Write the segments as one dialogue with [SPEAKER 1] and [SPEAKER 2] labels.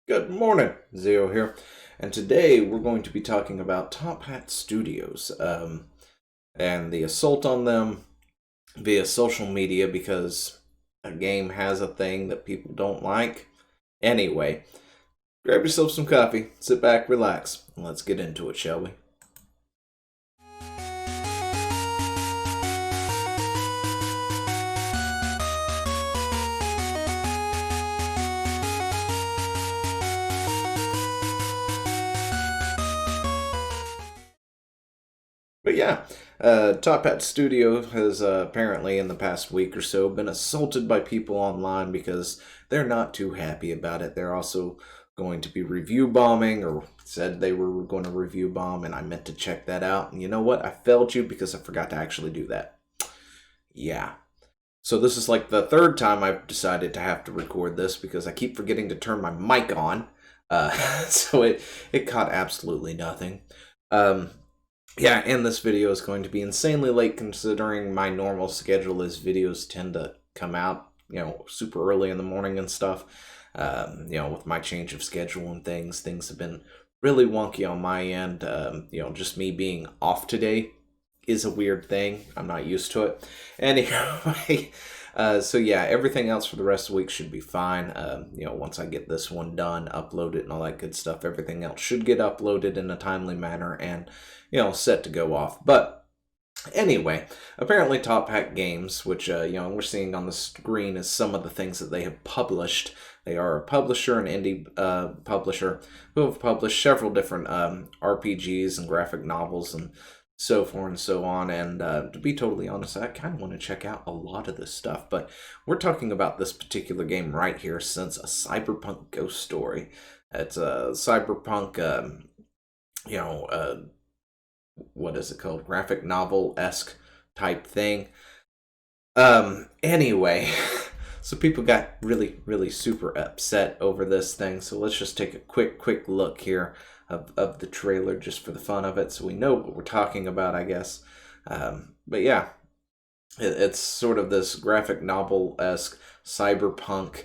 [SPEAKER 1] Good morning, Zio here, and today we're going to be talking about Top Hat Studios and the assault on them via social media because a game has a thing that people don't like. Anyway, grab yourself some coffee, sit back, relax, and let's get into it, shall we? But yeah, Top Hat Studio has apparently in the past week or so been assaulted by people online because they're not too happy about it. They're also going to be review bombing, or said they were going to review bomb, and I meant to check that out. And you know what? I failed you because I forgot to actually do that. Yeah. So this is like the third time I've decided to have to record this because I keep forgetting to turn my mic on. So it caught absolutely nothing. Yeah, and this video is going to be insanely late considering my normal schedule is videos tend to come out, super early in the morning and stuff. With my change of schedule and things have been really wonky on my end. Just me being off today is a weird thing. I'm not used to it. Anyway, so yeah, everything else for the rest of the week should be fine. Once I get this one done, upload it and all that good stuff, everything else should get uploaded in a timely manner and, set to go off. But anyway, apparently Top Hat Games, which, we're seeing on the screen is some of the things that they have published. They are a publisher, an indie publisher, who have published several different RPGs and graphic novels and so forth and so on. And to be totally honest, I kind of want to check out a lot of this stuff. But we're talking about this particular game right here, since a cyberpunk ghost story. It's a cyberpunk, what is it called? Graphic novel-esque type thing. Anyway, so people got really, really super upset over this thing. So let's just take a quick look here of the trailer just for the fun of it, so we know what we're talking about, I guess. But yeah, it's sort of this graphic novel-esque cyberpunk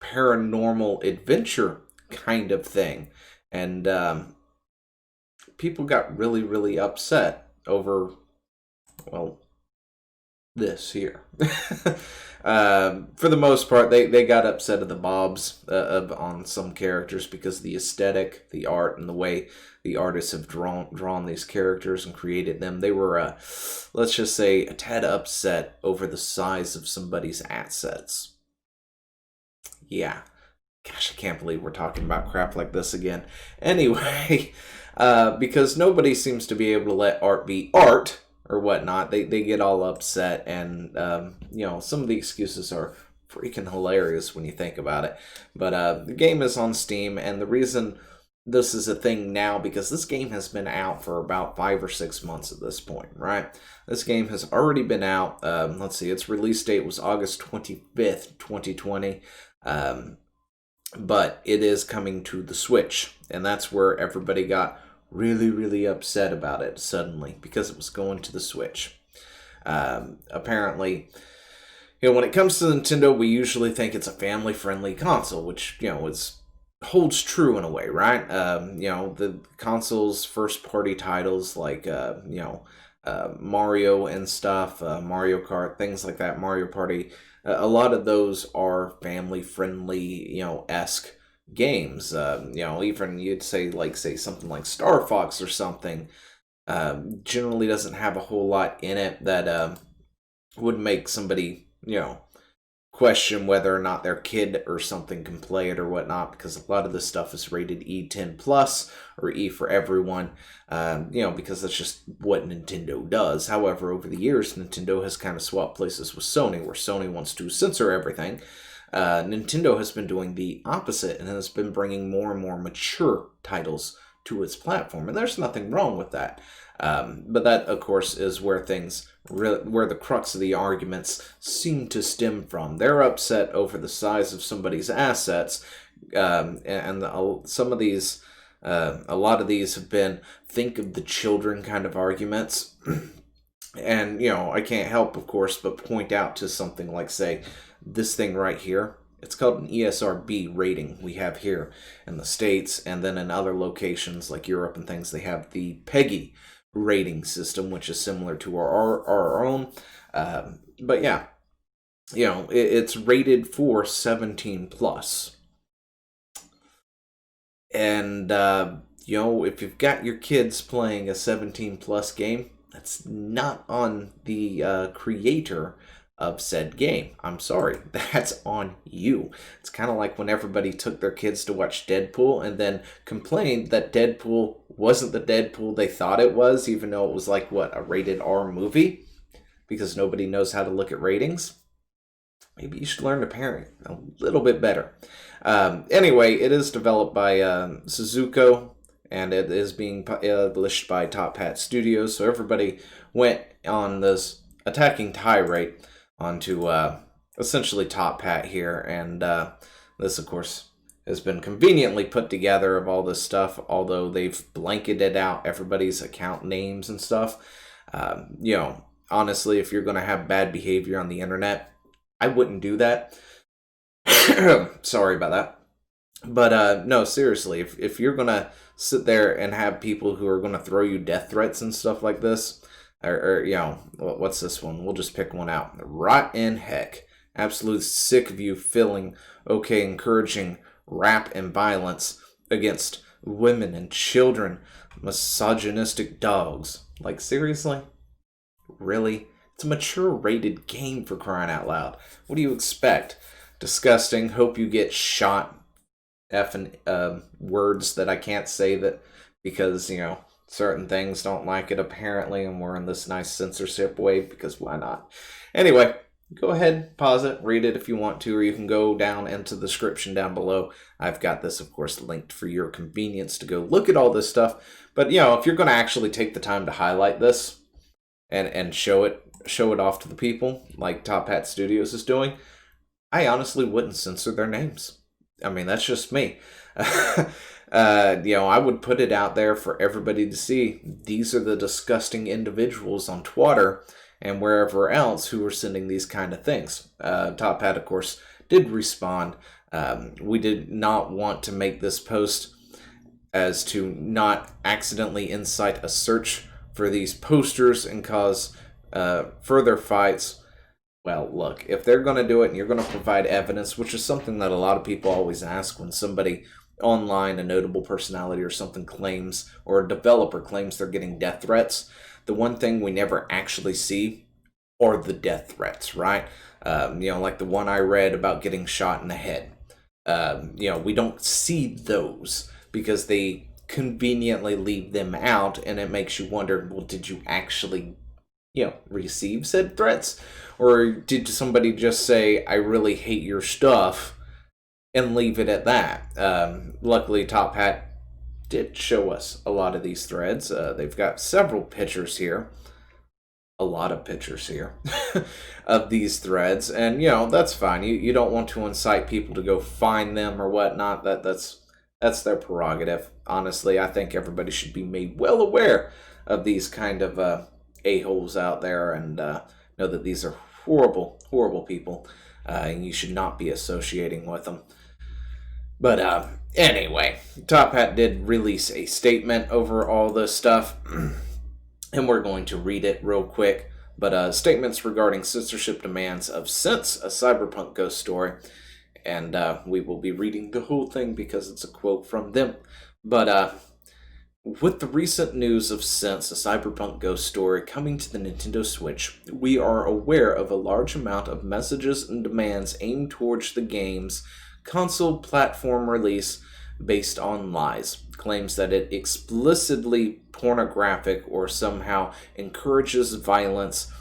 [SPEAKER 1] paranormal adventure kind of thing. And people got really, really upset over, well, this here. For the most part, they got upset at the mobs on some characters because the aesthetic, the art, and the way the artists have drawn these characters and created them. They were, let's just say, a tad upset over the size of somebody's assets. Yeah. Gosh, I can't believe we're talking about crap like this again. Anyway, because nobody seems to be able to let art be art or whatnot, they get all upset, and some of the excuses are freaking hilarious when you think about it. But the game is on Steam, and the reason this is a thing now, because this game has been out for about 5 or 6 months at this point, right? This game has already been out. Let's see, its release date was August 25th, 2020. But it is coming to the Switch, and that's where everybody got really, really upset about it suddenly, because it was going to the Switch. Apparently, when it comes to Nintendo, we usually think it's a family-friendly console, which, holds true in a way, right? The console's first-party titles like, Mario and stuff, Mario Kart, things like that, Mario Party, a lot of those are family-friendly, esque games. Even you'd say something like Star Fox or something, generally doesn't have a whole lot in it that would make somebody, question whether or not their kid or something can play it or whatnot, because a lot of this stuff is rated E10 plus or E for everyone, because that's just what Nintendo does. However, over the years, Nintendo has kind of swapped places with Sony, where Sony wants to censor everything. Nintendo has been doing the opposite and has been bringing more and more mature titles to its platform, and there's nothing wrong with that. But that, of course, is where where the crux of the arguments seem to stem from. They're upset over the size of somebody's assets, and some of these, a lot of these have been think of the children kind of arguments. And, I can't help, of course, but point out to something like, say, this thing right here It's called an ESRB rating we have here in the States, and then in other locations like Europe and things, they have the PEGI rating system, which is similar to our own. But yeah, it's rated for 17 plus. And, if you've got your kids playing a 17 plus game, that's not on the creator of said game. I'm sorry, that's on you. It's kind of like when everybody took their kids to watch Deadpool and then complained that Deadpool wasn't the Deadpool they thought it was, even though it was like, a rated R movie? Because nobody knows how to look at ratings. Maybe you should learn to parent a little bit better. Anyway, it is developed by Suzuko, and it is being published by Top Hat Studios. So everybody went on this attacking tirade onto essentially Top Hat here, and this, of course, has been conveniently put together of all this stuff, although they've blanketed out everybody's account names and stuff. Honestly, if you're going to have bad behavior on the internet, I wouldn't do that. Sorry about that. But no, seriously, if you're going to sit there and have people who are going to throw you death threats and stuff like this, or what's this one? We'll just pick one out. Rotten heck. Absolute sick of you feeling okay encouraging rap and violence against women and children. Misogynistic dogs. Like, seriously? Really? It's a mature rated game, for crying out loud. What do you expect? Disgusting. Hope you get shot. Effing words that I can't say that because, certain things don't like it apparently, and we're in this nice censorship wave because why not? Anyway, go ahead, pause it, read it if you want to, or you can go down into the description down below. I've got this, of course, linked for your convenience to go look at all this stuff. But, if you're going to actually take the time to highlight this and show it off to the people like Top Hat Studios is doing, I honestly wouldn't censor their names. I mean, that's just me. I would put it out there for everybody to see. These are the disgusting individuals on Twitter and wherever else who are sending these kind of things. Top Hat, of course, did respond. We did not want to make this post as to not accidentally incite a search for these posters and cause further fights. Well, look, if they're going to do it and you're going to provide evidence, which is something that a lot of people always ask when somebody online, a notable personality or something claims, or a developer claims they're getting death threats, the one thing we never actually see are the death threats, right? Like the one I read about getting shot in the head. We don't see those because they conveniently leave them out, and it makes you wonder, well, did you actually receive said threats? Or did somebody just say, I really hate your stuff, and leave it at that? Luckily, Top Hat did show us a lot of these threads. They've got several pictures here. A lot of pictures here of these threads. And, that's fine. You don't want to incite people to go find them or whatnot. That's their prerogative. Honestly, I think everybody should be made well aware of these kind of a-holes out there, and know that these are horrible, horrible people, and you should not be associating with them. But anyway, Top Hat did release a statement over all this stuff, and we're going to read it real quick. But statements regarding censorship demands of Sense, a cyberpunk ghost story, and we will be reading the whole thing because it's a quote from them. But with the recent news of Sense, a cyberpunk ghost story coming to the Nintendo Switch, we are aware of a large amount of messages and demands aimed towards the game's console platform release based on lies, claims that it explicitly pornographic or somehow encourages violence,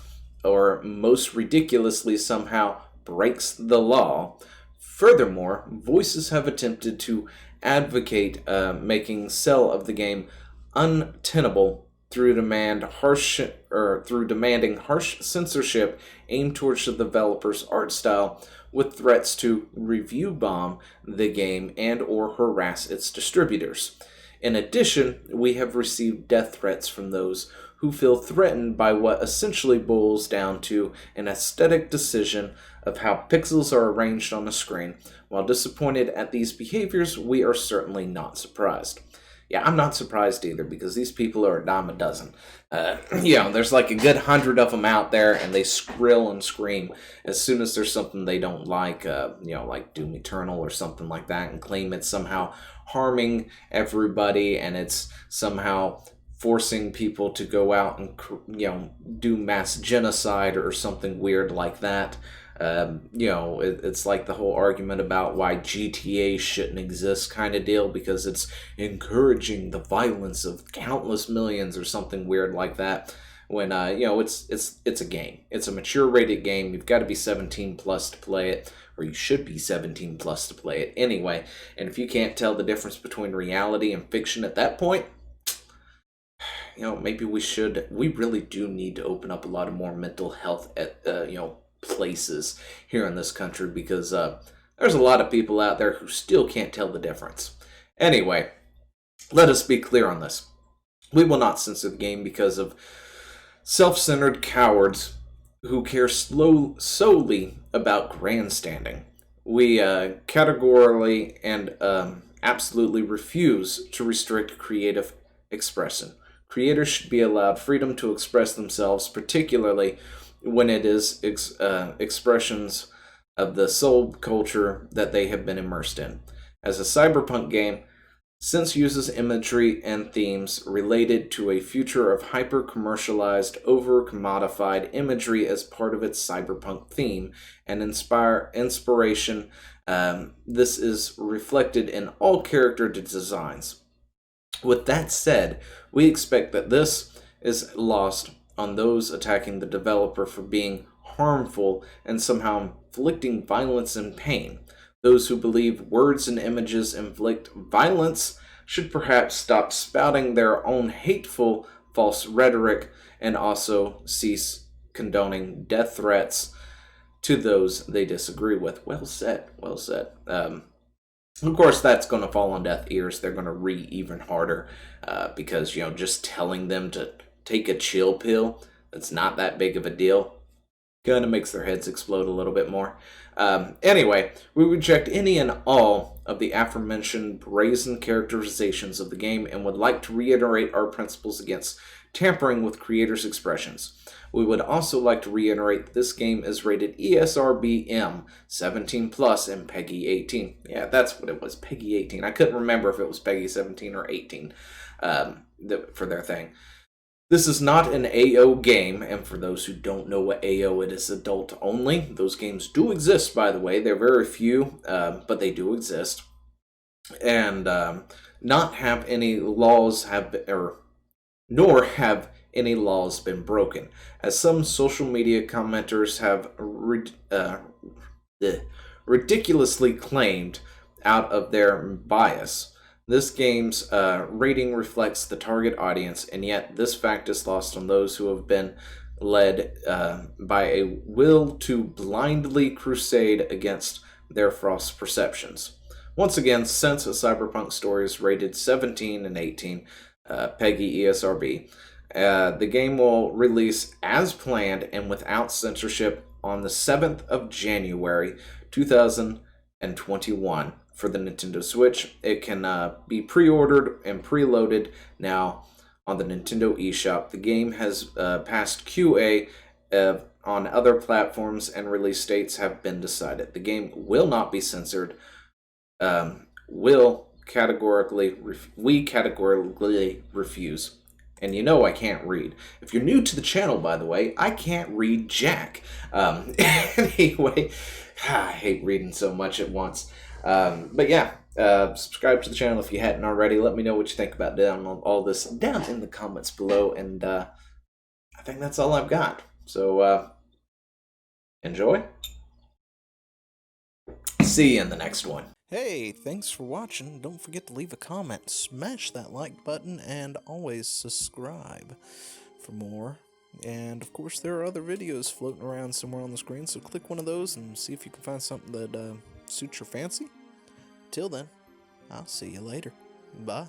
[SPEAKER 1] or most ridiculously somehow breaks the law. Furthermore, voices have attempted to advocate making sale of the game untenable through demanding harsh censorship aimed towards the developer's art style, with threats to review bomb the game and or harass its distributors. In addition, we have received death threats from those who feel threatened by what essentially boils down to an aesthetic decision of how pixels are arranged on the screen. While disappointed at these behaviors, we are certainly not surprised. Yeah, I'm not surprised either, because these people are a dime a dozen. There's like a good 100 of them out there, and they skrill and scream as soon as there's something they don't like, like Doom Eternal or something like that, and claim it's somehow harming everybody, and it's somehow forcing people to go out and, do mass genocide or something weird like that. It's like the whole argument about why GTA shouldn't exist kind of deal, because it's encouraging the violence of countless millions or something weird like that. When it's a game, it's a mature rated game. You've got to be 17 plus to play it, or you should be 17 plus to play it anyway. And if you can't tell the difference between reality and fiction at that point, maybe we really do need to open up a lot of more mental health at places here in this country, because there's a lot of people out there who still can't tell the difference. Anyway, let us be clear on this. We will not censor the game because of self-centered cowards who care solely about grandstanding. We categorically and absolutely refuse to restrict creative expression. Creators should be allowed freedom to express themselves, particularly when it is expressions of the soul culture that they have been immersed in. As a cyberpunk game, since uses imagery and themes related to a future of hyper-commercialized, over-commodified imagery as part of its cyberpunk theme and inspiration, this is reflected in all character designs. With that said, we expect that this is lost on those attacking the developer for being harmful and somehow inflicting violence and pain. Those who believe words and images inflict violence should perhaps stop spouting their own hateful, false rhetoric, and also cease condoning death threats to those they disagree with. Well said, well said. Of course, that's going to fall on deaf ears. They're going to read even harder because, just telling them to take a chill pill, that's not that big of a deal, kind of makes their heads explode a little bit more. Anyway, we reject any and all of the aforementioned brazen characterizations of the game and would like to reiterate our principles against tampering with creators' expressions. We would also like to reiterate that this game is rated ESRB-M 17 plus and PEGI 18. Yeah, that's what it was, PEGI 18. I couldn't remember if it was PEGI 17 or 18 for their thing. This is not an AO game, and for those who don't know what AO, it is adult only. Those games do exist, by the way. They're very few, but they do exist. And not have any laws nor have any laws been broken, as some social media commenters have ridiculously claimed out of their bias. This game's rating reflects the target audience, and yet this fact is lost on those who have been led by a will to blindly crusade against their false perceptions. Once again, since a cyberpunk story is rated 17 and 18, PEGI ESRB, the game will release as planned and without censorship on the 7th of January 2021 for the Nintendo Switch. It can be pre-ordered and preloaded now on the Nintendo eShop. The game has passed QA on other platforms, and release dates have been decided. The game will not be censored. We categorically refuse. And I can't read. If you're new to the channel, by the way, I can't read jack. Anyway, I hate reading so much at once. But yeah, subscribe to the channel if you hadn't already. Let me know what you think about all this down in the comments below. And I think that's all I've got. So enjoy. See you in the next one. Hey, thanks for watching. Don't forget to leave a comment, smash that like button, and always subscribe for more. And of course, there are other videos floating around somewhere on the screen, so click one of those and see if you can find something that suits your fancy. Till then, I'll see you later. Bye.